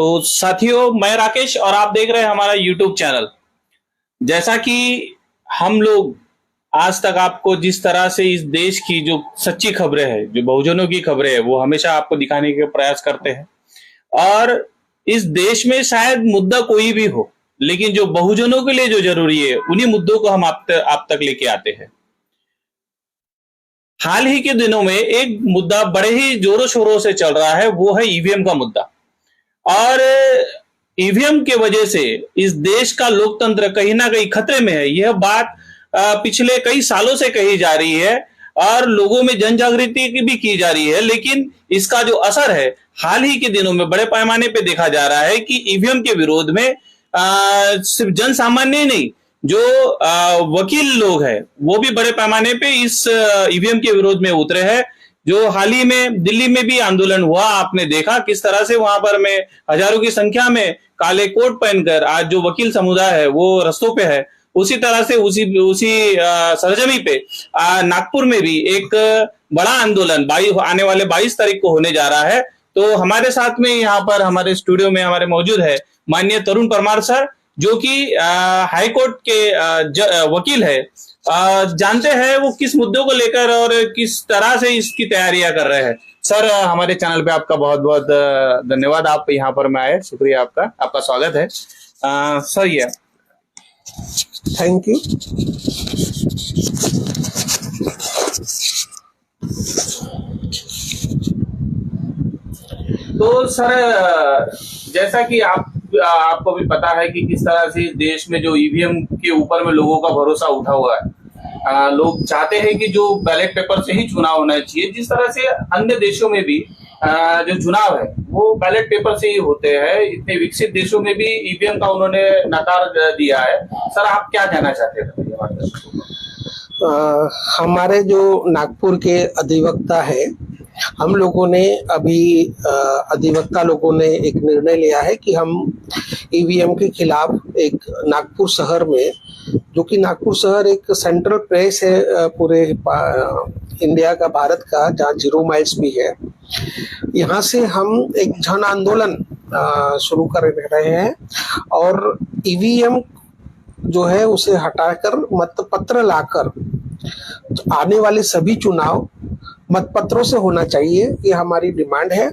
तो साथियों, मैं राकेश और आप देख रहे हैं हमारा यूट्यूब चैनल। जैसा कि हम लोग आज तक आपको जिस तरह से इस देश की जो सच्ची खबरें हैं, जो बहुजनों की खबरें हैं, वो हमेशा आपको दिखाने के प्रयास करते हैं। और इस देश में शायद मुद्दा कोई भी हो, लेकिन जो बहुजनों के लिए जो जरूरी है, उन्हीं मुद्दों को हम आप तक लेके आते हैं। हाल ही के दिनों में एक मुद्दा बड़े ही जोरों शोरों से चल रहा है, वो है ईवीएम का मुद्दा। और ईवीएम के वजह से इस देश का लोकतंत्र कहीं ना कहीं खतरे में है। यह बात पिछले कई सालों से कही जा रही है और लोगों में जन जागृति भी की जा रही है, लेकिन इसका जो असर है हाल ही के दिनों में बड़े पैमाने पे देखा जा रहा है कि ईवीएम के विरोध में सिर्फ जन सामान्य नहीं, जो वकील लोग हैं वो भी बड़े पैमाने पे इस ईवीएम के विरोध में उतरे हैं। जो हाल ही में दिल्ली में भी आंदोलन हुआ, आपने देखा किस तरह से वहां पर में हजारों की संख्या में काले कोट पहनकर आज जो वकील समुदाय है वो रस्तों पे है। उसी तरह से उसी सरजमी पे नागपुर में भी एक बड़ा आंदोलन आने वाले 22 तारीख को होने जा रहा है। तो हमारे साथ में यहाँ पर हमारे स्टूडियो में हमारे मौजूद है माननीय तरुण परमार सर, जो कि हाई कोर्ट के वकील है। जानते हैं वो किस मुद्दों को लेकर और किस तरह से इसकी तैयारियां कर रहे हैं। सर, हमारे चैनल पे आपका बहुत बहुत धन्यवाद, आप यहाँ पर में आए, शुक्रिया आपका स्वागत है। सर, ये थैंक यू। तो सर, जैसा कि आपको भी पता है कि किस तरह से देश में जो ईवीएम के ऊपर में लोगों का भरोसा उठा हुआ है। लोग चाहते हैं कि जो बैलेट पेपर से ही चुनाव होना चाहिए, जिस तरह से अन्य देशों में भी जो चुनाव है वो बैलेट पेपर से ही होते हैं। इतने विकसित देशों में भी ईवीएम का उन्होंने नकार दिया है। सर, आप क्या कहना चाहते हैं? हमारे जो नागपुर के अधिवक्ता है, हम लोगों ने अभी अधिवक्ता लोगों ने एक निर्णय लिया है कि हम ईवीएम के खिलाफ एक नागपुर शहर में, जो कि नागपुर शहर एक सेंट्रल प्लेस है पूरे इंडिया का, भारत का, जहाँ 0 माइल्स भी है, यहाँ से हम एक जन आंदोलन शुरू कर रहे हैं। और ईवीएम जो है उसे हटाकर मतपत्र लाकर आने वाले सभी चुनाव मतपत्रों से होना चाहिए, ये हमारी डिमांड है।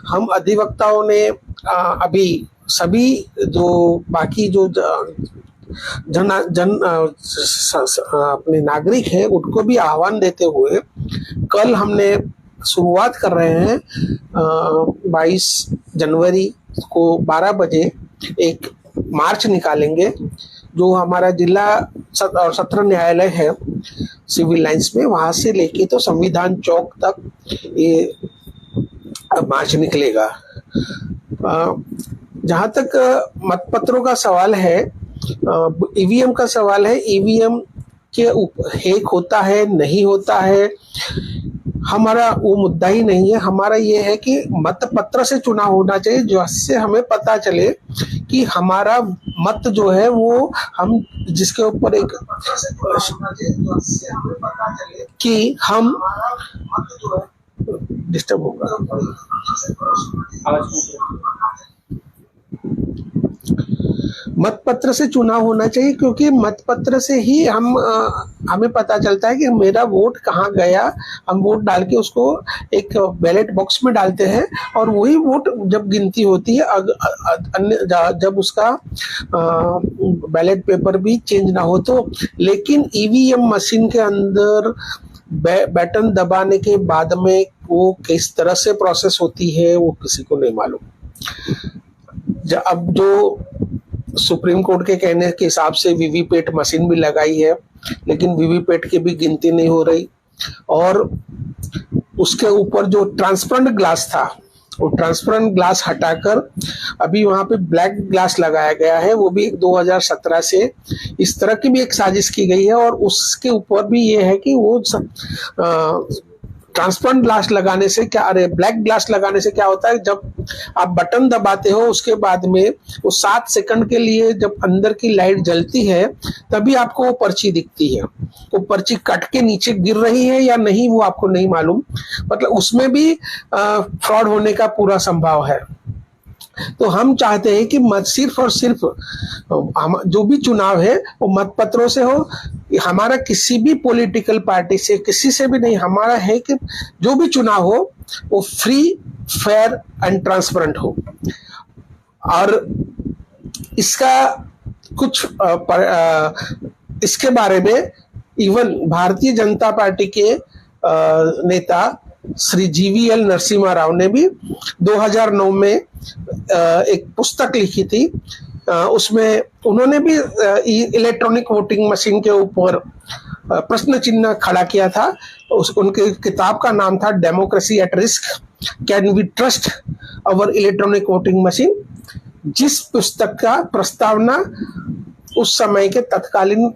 हम अधिवक्ताओं ने अभी सभी जो बाकी जो अपने नागरिक हैं उनको भी आह्वान देते हुए कल हमने शुरुआत कर रहे हैं। 22 जनवरी को 12 बजे एक मार्च निकालेंगे, जो हमारा जिला और सत्र न्यायालय है सिविल लाइंस में, वहां से लेके तो संविधान चौक तक ये मार्च निकलेगा। जहां तक मतपत्रों का सवाल है, ईवीएम का सवाल है, ईवीएम के हैक होता है नहीं होता है, हमारा वो मुद्दा ही नहीं है। हमारा ये है कि मतपत्र से चुनाव होना चाहिए, जिससे हमें पता चले कि हमारा मत जो है वो हम जिसके ऊपर एक कि हम डिस्टर्ब होगा। मतपत्र से चुनाव होना चाहिए, क्योंकि मतपत्र से ही हमें पता चलता है कि मेरा वोट कहाँ गया। हम वोट डाल के उसको एक बैलेट बॉक्स में डालते हैं और वही वोट जब गिनती होती है, जब उसका बैलेट पेपर भी चेंज ना हो तो। लेकिन ईवीएम मशीन के अंदर बटन दबाने के बाद में वो किस तरह से प्रोसेस होती है वो किसी को नहीं मालूम। अब जो सुप्रीम कोर्ट के कहने के हिसाब से वीवीपैट मशीन भी लगाई है, लेकिन वीवीपैट की भी गिनती नहीं हो रही। और उसके ऊपर जो ट्रांसपेरेंट ग्लास था, वो ट्रांसपेरेंट ग्लास हटाकर अभी वहां पे ब्लैक ग्लास लगाया गया है। वो भी 2017 से इस तरह की भी एक साजिश की गई है। और उसके ऊपर भी ये है कि वो ट्रांसपेरेंट ग्लास लगाने से क्या, अरे ब्लैक ग्लास लगाने से क्या होता है, जब आप बटन दबाते हो उसके बाद में वो 7 सेकंड के लिए जब अंदर की लाइट जलती है तभी आपको वो पर्ची दिखती है। वो पर्ची कट के नीचे गिर रही है या नहीं वो आपको नहीं मालूम, मतलब उसमें भी फ्रॉड होने का पूरा संभव है। तो हम चाहते हैं कि मत सिर्फ और सिर्फ जो भी चुनाव है वो मतपत्रों से हो। हमारा किसी भी पॉलिटिकल पार्टी से, किसी से भी नहीं, हमारा है कि जो भी चुनाव हो वो फ्री, फेयर एंड ट्रांसपेरेंट हो। और इसका कुछ इसके बारे में इवन भारतीय जनता पार्टी के नेता श्री जीवीएल नरसिम्हा राव ने भी 2009 में एक पुस्तक लिखी थी। उसमें उन्होंने भी इलेक्ट्रॉनिक वोटिंग मशीन के ऊपर प्रश्न चिन्ह खड़ा किया था। उनके किताब का नाम था democracy at risk, can we trust our electronic voting machine, जिस पुस्तक का प्रस्तावना उस समय के तत्कालीन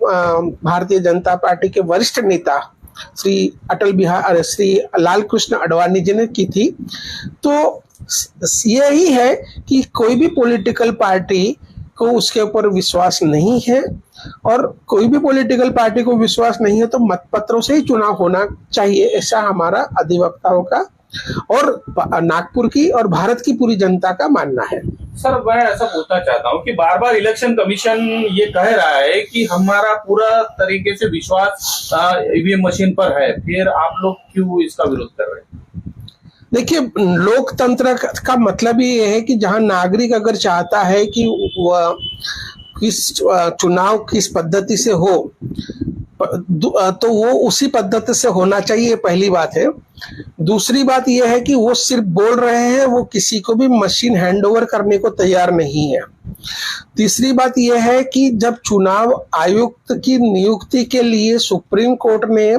भारतीय जनता पार्टी के वरिष्ठ नेता श्री लाल कृष्ण आडवाणी जी ने की थी। तो यही है कि कोई भी पॉलिटिकल पार्टी को उसके ऊपर विश्वास नहीं है, और कोई भी पॉलिटिकल पार्टी को विश्वास नहीं है तो मतपत्रों से ही चुनाव होना चाहिए, ऐसा हमारा अधिवक्ताओं का और नागपुर की और भारत की पूरी जनता का मानना है। सर, मैं ऐसा पूछना चाहता हूँ कि बार बार इलेक्शन कमीशन ये कह रहा है कि हमारा पूरा तरीके से विश्वास ईवीएम मशीन पर है, फिर आप लोग क्यों इसका विरोध कर रहे हैं? देखिए, लोकतंत्र का मतलब ही ये है कि जहां नागरिक अगर चाहता है कि वह किस चुनाव किस पद्धति से हो तो वो उसी पद्धति से होना चाहिए, पहली बात है। दूसरी बात यह है कि वो सिर्फ बोल रहे हैं, वो किसी को भी मशीन हैंडओवर करने को तैयार नहीं है। तीसरी बात यह है कि जब चुनाव आयुक्त की नियुक्ति के लिए सुप्रीम कोर्ट ने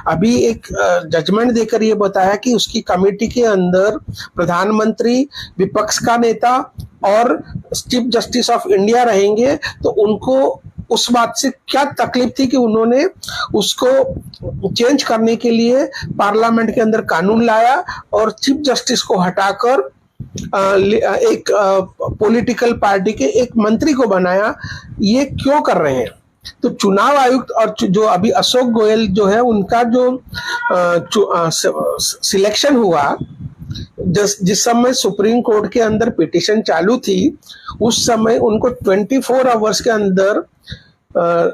अभी एक जजमेंट देकर ये बताया कि उसकी कमेटी के अंदर प्रधानमंत्री, विपक्ष का नेता और चीफ जस्टिस ऑफ इंडिया रहेंगे, तो उनको उस बात से क्या तकलीफ थी कि उन्होंने उसको चेंज करने के लिए पार्लियामेंट के अंदर कानून लाया और चीफ जस्टिस को हटाकर एक पॉलिटिकल पार्टी के एक मंत्री को बनाया। ये क्यों कर रहे हैं? तो चुनाव आयुक्त और जो अभी अशोक गोयल जो है, उनका जो सिलेक्शन हुआ, जिस समय सुप्रीम कोर्ट के अंदर पिटीशन चालू थी, उस समय उनको 24 आवर्स के अंदर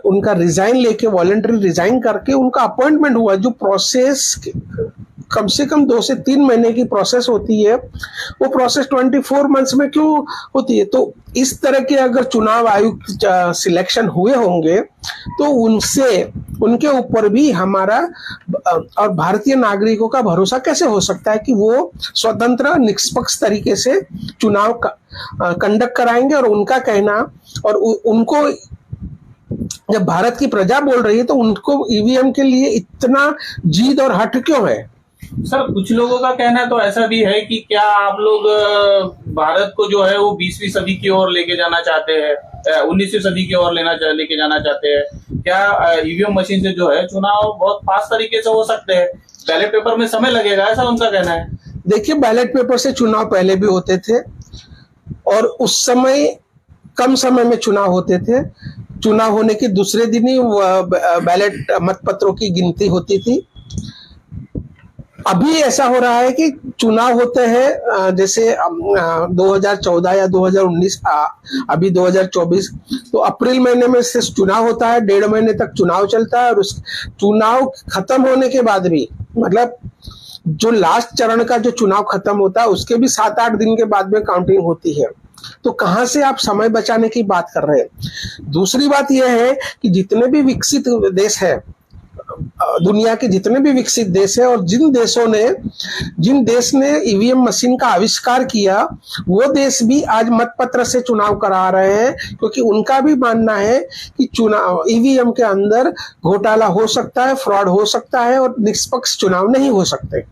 उनका रिजाइन लेके, वॉलंटरी रिजाइन करके उनका अपॉइंटमेंट हुआ। जो प्रोसेस कम से कम 2 से 3 महीने की प्रोसेस होती है, वो प्रोसेस 24 मंथ्स में क्यों होती है? तो इस तरह के अगर चुनाव आयुक्त सिलेक्शन हुए होंगे तो उनके ऊपर भी हमारा और भारतीय नागरिकों का भरोसा कैसे हो सकता है कि वो स्वतंत्र निष्पक्ष तरीके से चुनाव कंडक्ट कराएंगे? और उनका कहना, और उनको जब भारत की प्रजा बोल रही है तो उनको ईवीएम के लिए इतना जिद और हट क्यों है? सर, कुछ लोगों का कहना तो ऐसा भी है कि क्या आप लोग भारत को जो है वो 20वीं सदी की ओर लेके जाना चाहते हैं, 19वीं सदी की ओर लेके जाना चाहते हैं? क्या ईवीएम मशीन से जो है चुनाव बहुत फास्ट तरीके से हो सकते हैं? बैलेट पेपर में समय लगेगा, ऐसा उनका कहना है। देखिए, बैलेट पेपर से चुनाव पहले भी होते थे और उस समय कम समय में चुनाव होते थे। चुनाव होने के दूसरे दिन ही बैलेट मतपत्रों की गिनती होती थी। अभी ऐसा हो रहा है कि चुनाव होते हैं, जैसे 2014 या 2019, अभी 2024, तो अप्रैल महीने में से चुनाव होता है, 1.5 महीने तक चुनाव चलता है, और उस चुनाव खत्म होने के बाद भी, मतलब जो लास्ट चरण का जो चुनाव खत्म होता है उसके भी 7-8 दिन के बाद में काउंटिंग होती है। तो कहां से आप समय बचाने की बात कर रहे हैं? दूसरी बात यह है कि जितने भी विकसित देश है, दुनिया के जितने भी विकसित देश है, और जिन देश ने ईवीएम मशीन का आविष्कार किया, वो देश भी आज मतपत्र से चुनाव करा रहे हैं, क्योंकि उनका भी मानना है कि चुनाव ईवीएम के अंदर घोटाला हो सकता है, फ्रॉड हो सकता है और निष्पक्ष चुनाव नहीं हो सकते।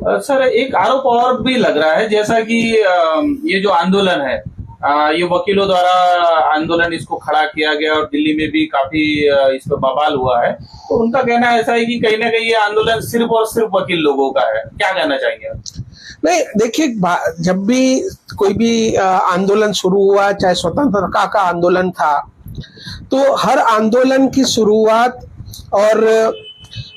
सर, एक आरोप और भी लग रहा है, जैसा कि ये जो आंदोलन है, ये वकीलों द्वारा आंदोलन इसको खड़ा किया गया और दिल्ली में भी काफी इस पर बवाल हुआ है, तो उनका कहना ऐसा है कि कहीं ना कहीं ये आंदोलन सिर्फ और सिर्फ वकील लोगों का है। क्या कहना चाहेंगे आप? नहीं, देखिए, जब भी कोई भी आंदोलन शुरू हुआ, चाहे स्वतंत्रता का आंदोलन था, तो हर आंदोलन की शुरुआत और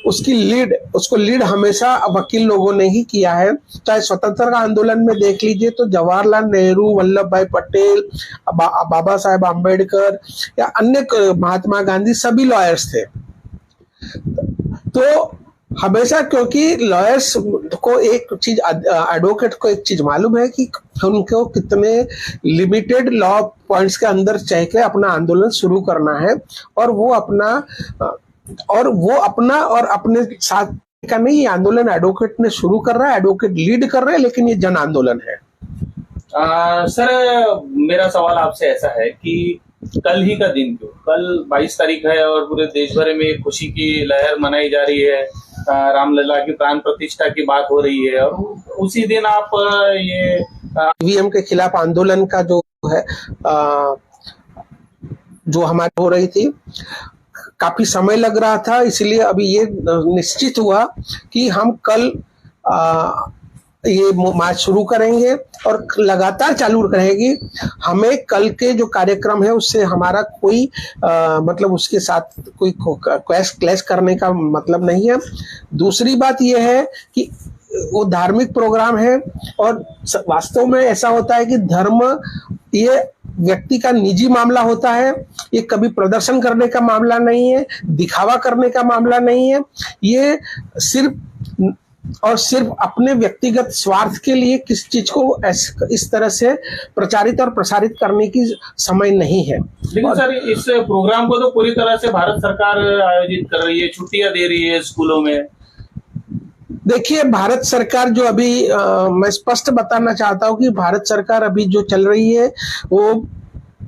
उसको लीड हमेशा वकील लोगों ने ही किया है। चाहे स्वतंत्रता आंदोलन में देख लीजिए तो जवाहरलाल नेहरू, वल्लभ भाई पटेल, बाबा साहेब आम्बेडकर या अन्य महात्मा गांधी सभी लॉयर्स थे। तो हमेशा, क्योंकि लॉयर्स को एक चीज, एडवोकेट को एक चीज मालूम है कि उनको कितने लिमिटेड लॉ पॉइंट्स के अंदर चाह के अपना आंदोलन शुरू करना है, और वो अपना और अपने साथ का नहीं, ये आंदोलन एडवोकेट ने शुरू कर रहा है, एडवोकेट लीड कर रहे हैं, लेकिन ये जन आंदोलन है। सर, मेरा सवाल आपसे ऐसा है कि कल ही का दिन क्यों? कल 22 तारीख है और पूरे देश भर में खुशी की लहर मनाई जा रही है, रामलला की प्राण प्रतिष्ठा की बात हो रही है, और उसी दिन आप ये ईवीएम के खिलाफ आंदोलन का जो है जो हमारी हो रही थी, काफी समय लग रहा था, इसलिए अभी ये निश्चित हुआ कि हम कल ये मार्च शुरू करेंगे और लगातार चालू रहेगी। हमें कल के जो कार्यक्रम है उससे हमारा कोई मतलब उसके साथ कोई क्लैश करने का मतलब नहीं है। दूसरी बात यह है कि वो धार्मिक प्रोग्राम है, और वास्तव में ऐसा होता है कि धर्म ये व्यक्ति का निजी मामला होता है, ये कभी प्रदर्शन करने का मामला नहीं है, दिखावा करने का मामला नहीं है, ये सिर्फ और सिर्फ अपने व्यक्तिगत स्वार्थ के लिए किस चीज को इस तरह से प्रचारित और प्रसारित करने की समय नहीं है। लेकिन सर, इस प्रोग्राम को तो पूरी तरह से भारत सरकार आयोजित कर रही है, छुट्टियां दे रही है स्कूलों में। देखिए, भारत सरकार जो अभी मैं स्पष्ट बताना चाहता हूं कि भारत सरकार अभी जो चल रही है वो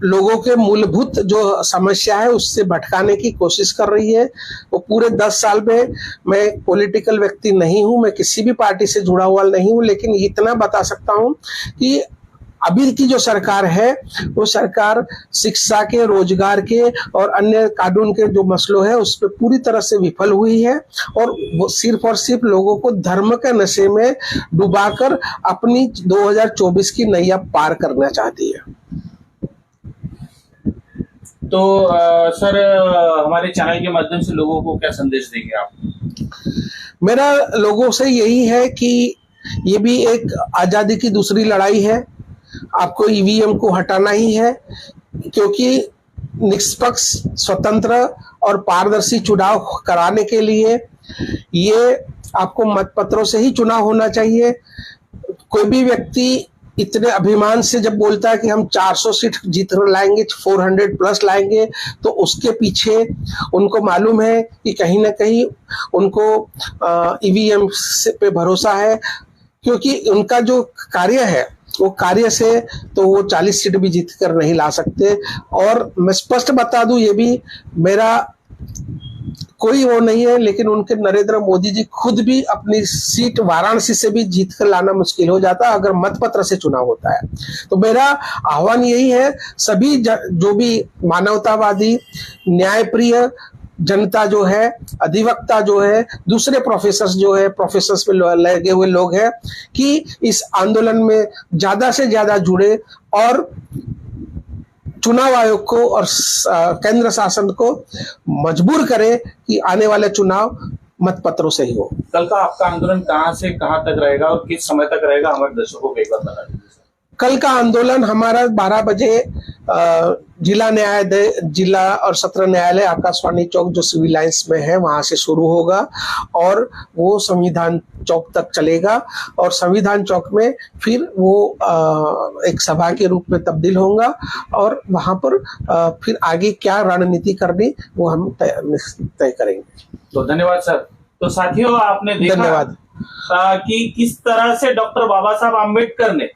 लोगों के मूलभूत जो समस्या है उससे भटकाने की कोशिश कर रही है। वो पूरे 10 साल में, मैं पॉलिटिकल व्यक्ति नहीं हूं, मैं किसी भी पार्टी से जुड़ा हुआ नहीं हूं, लेकिन इतना बता सकता हूं कि अभी की जो सरकार है वो सरकार शिक्षा के, रोजगार के और अन्य कानून के जो मसलों है उस पर पूरी तरह से विफल हुई है, और वो सिर्फ और सिर्फ लोगों को धर्म के नशे में डुबाकर अपनी 2024 की नैया पार करना चाहती है। तो सर, हमारे चैनल के माध्यम से लोगों को क्या संदेश देंगे आप? मेरा लोगों से यही है कि ये भी एक आजादी की दूसरी लड़ाई है। आपको ईवीएम को हटाना ही है, क्योंकि निष्पक्ष, स्वतंत्र और पारदर्शी चुनाव कराने के लिए ये आपको मतपत्रों से ही चुनाव होना चाहिए। कोई भी व्यक्ति इतने अभिमान से जब बोलता है कि हम 400 सीट जीत लाएंगे, 400 प्लस लाएंगे, तो उसके पीछे उनको मालूम है कि कहीं ना कहीं उनको ईवीएम पे भरोसा है, क्योंकि उनका जो कार्य है वो कार्य से तो वो 40 सीट भी जीत कर नहीं ला सकते। और मैं स्पष्ट बता दूं, ये भी मेरा कोई वो नहीं है, लेकिन उनके नरेंद्र मोदी जी खुद भी अपनी सीट वाराणसी से भी जीत कर लाना मुश्किल हो जाता अगर मतपत्र से चुनाव होता है। तो मेरा आह्वान यही है, सभी जो भी मानवतावादी, न्यायप्रिय जनता जो है, अधिवक्ता जो है, दूसरे प्रोफेसर्स में लगे हुए लोग हैं, कि इस आंदोलन में ज्यादा से ज्यादा जुड़े और चुनाव आयोग को और केंद्र शासन को मजबूर करें कि आने वाले चुनाव मतपत्रों से ही हो। कल का आपका आंदोलन कहां से कहां तक रहेगा और किस समय तक रहेगा, हमारे दर्शकों को एक बार बता दीजिए। कल का आंदोलन हमारा 12 बजे जिला और सत्र न्यायालय आकाशवाणी चौक जो सिविल लाइंस में है वहां से शुरू होगा, और वो संविधान चौक तक चलेगा, और संविधान चौक में फिर वो एक सभा के रूप में तब्दील होगा, और वहां पर फिर आगे क्या रणनीति करनी वो हम तय करेंगे। तो धन्यवाद सर। तो साथियों, आपने देखा कि किस तरह से डॉक्टर बाबा साहब आम्बेडकर ने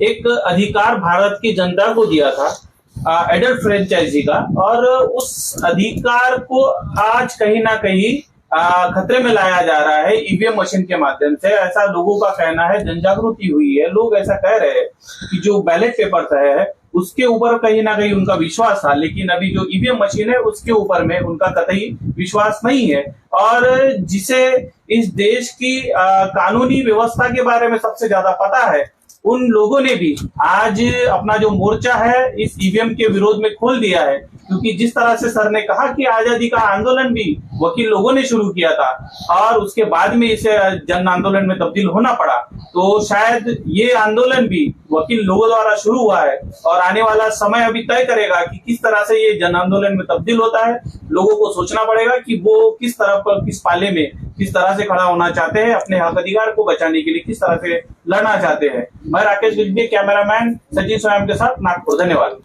एक अधिकार भारत की जनता को दिया था, एडल्ट फ्रेंचाइजी का, और उस अधिकार को आज कहीं ना कहीं खतरे में लाया जा रहा है ईवीएम मशीन के माध्यम से। ऐसा लोगों का कहना है, जनजागृति हुई है, लोग ऐसा कह रहे हैं कि जो बैलेट पेपर है उसके ऊपर कहीं ना कहीं उनका विश्वास था, लेकिन अभी जो ईवीएम मशीन है उसके ऊपर में उनका कतई विश्वास नहीं है। और जिसे इस देश की कानूनी व्यवस्था के बारे में सबसे ज्यादा पता है उन लोगों ने भी आज अपना जो मोर्चा है इस ईवीएम के विरोध में खोल दिया है, क्योंकि जिस तरह से सर ने कहा कि आजादी का आंदोलन भी वकील लोगों ने शुरू किया था और उसके बाद में इसे जन आंदोलन में तब्दील होना पड़ा, तो शायद ये आंदोलन भी वकील लोगों द्वारा शुरू हुआ है और आने वाला समय अभी तय करेगा कि किस तरह से ये जन आंदोलन में तब्दील होता है। लोगों को सोचना पड़ेगा कि वो किस तरह पर, किस पाले में किस तरह से खड़ा होना चाहते हैं, अपने हक अधिकार को बचाने के लिए किस तरह से लड़ना चाहते हैं। मैं राकेश गुजबे, कैमरामैन सचिन स्वयं के साथ, नागपुर। धन्यवाद।